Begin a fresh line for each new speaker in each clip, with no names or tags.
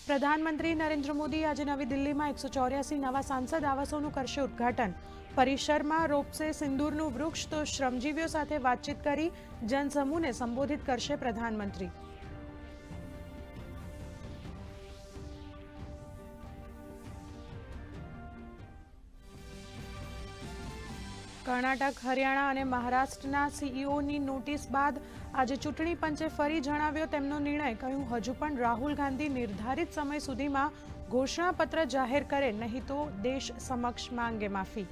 પ્રધાનમંત્રી નરેન્દ્ર મોદી આજે નવી દિલ્હીમાં 184 નવા સાંસદ આવાસોનું કરશે ઉદ્ઘાટન। પરિસરમાં રોપશે સિંદૂરનું વૃક્ષ તો શ્રમજીવીઓ સાથે વાતચીત કરી જનસમૂહને સંબોધિત કરશે પ્રધાનમંત્રી। કર્ણાટક, હરિયાણા અને મહારાષ્ટ્રના સીઈઓની નોટિસ બાદ આજે ચૂંટણી પંચે ફરી જણાવ્યો તેમનો નિર્ણય। કહ્યું, હજુ પણ રાહુલ ગાંધી નિર્ધારિત સમય સુધીમાં ઘોષણાપત્ર જાહેર કરે, નહીં તો દેશ સમક્ષ માંગે માફી।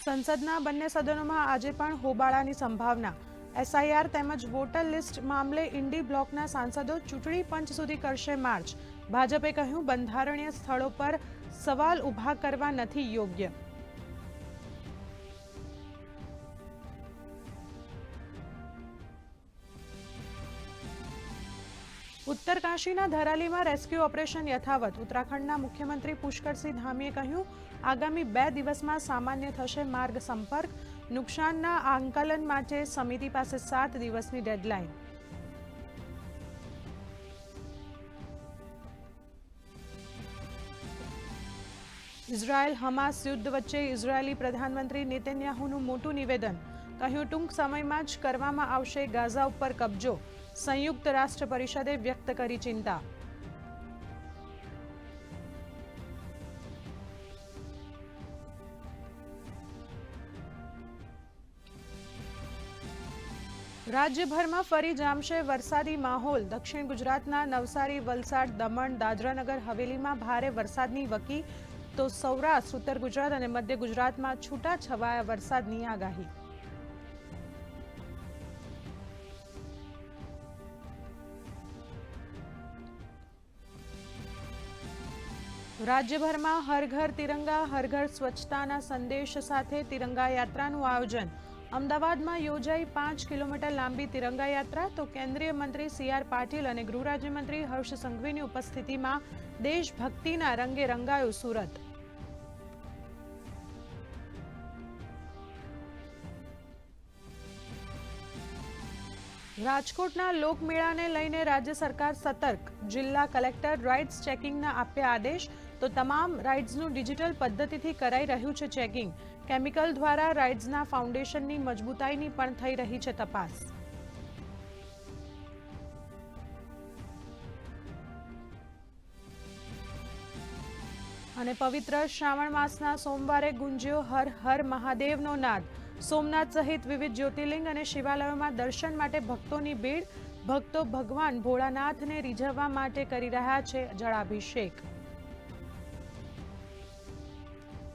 સંસદના બંને સદનોમાં આજે પણ હોબાળાની સંભાવના। એસઆઈઆર તેમજ વોટર લિસ્ટ મામલે ઇન્ડી બ્લોકના સાંસદો ચૂંટણી પંચ સુધી કરશે માર્ચ। ભાજપે કહ્યું, બંધારણીય સ્થળો પર સવાલ ઊભા કરવા નથી યોગ્ય। ઉત્તરકાશીના ધરાલીમાં રેસ્ક્યુ ઓપરેશન યથાવત। ઉત્તરાખંડના મુખ્યમંત્રી પુષ્કરસિંહ ધામીએ કહ્યું, આગામી 2 દિવસમાં સામાન્ય થશે માર્ગ સંપર્ક। નુકસાનના આંકલન માટે સમિતિ પાસે 7 દિવસની ડેડલાઇન। ઇઝરાયલ હમાસ યુદ્ધ વચ્ચે ઇઝરાયેલી પ્રધાનમંત્રી નેતન્યાહુનું મોટું નિવેદન। કહ્યું, ટૂંક સમયમાં જ કરવામાં આવશે ગાઝા ઉપર કબજો। સંયુક્ત રાષ્ટ્ર પરિષદે વ્યક્ત કરી ચિંતા। રાજ્યભરમાં ફરી જામશે વરસાદી માહોલ। દક્ષિણ ગુજરાતના નવસારી, વલસાડ, દમણ, દાદરાનગર હવેલીમાં ભારે વરસાદની વકી તો સૌરાષ્ટ્ર, ઉત્તર ગુજરાત અને મધ્ય ગુજરાતમાં છૂટાછવાયા વરસાદની આગાહી। રાજ્યભરમાં હર ઘર તિરંગા, હર ઘર સ્વચ્છતાના સંદેશ સાથે તિરંગા યાત્રાનું આયોજન। અમદાવાદમાં યોજાઈ 5 કિલોમીટર લાંબી તિરંગા યાત્રા તો કેન્દ્રીય મંત્રી CR પાટીલ અને ગૃહ રાજ્યમંત્રી હર્ષ સંઘવીની ઉપસ્થિતિમાં દેશભક્તિના રંગે રંગાયું સુરત। રાજકોટના લોકમેળાને લઈને રાજ્ય સરકાર સતર્ક। જિલ્લા કલેક્ટર રાઇડ્સ ચેકિંગના આપ્યા આદેશ તો તમામ રાઇડ્સનું ડિજિટલ પદ્ધતિથી કરાઈ રહ્યું છે ચેકિંગ। કેમિકલ દ્વારા રાઇડ્સના ફાઉન્ડેશનની મજબૂતાઈની પણ થઈ રહી છે તપાસ। અને પવિત્ર શ્રાવણ માસના સોમવારે ગુંજ્યો હર હર મહાદેવનો નાદ। સોમનાથ સહિત વિવિધ જ્યોતિર્લિંગ અને શિવાલયોમાં દર્શન માટે ભક્તોની ભીડ। ભક્તો ભગવાન ભોળાનાથને રીઝવવા માટે કરી રહ્યા છે જળાભિષેક।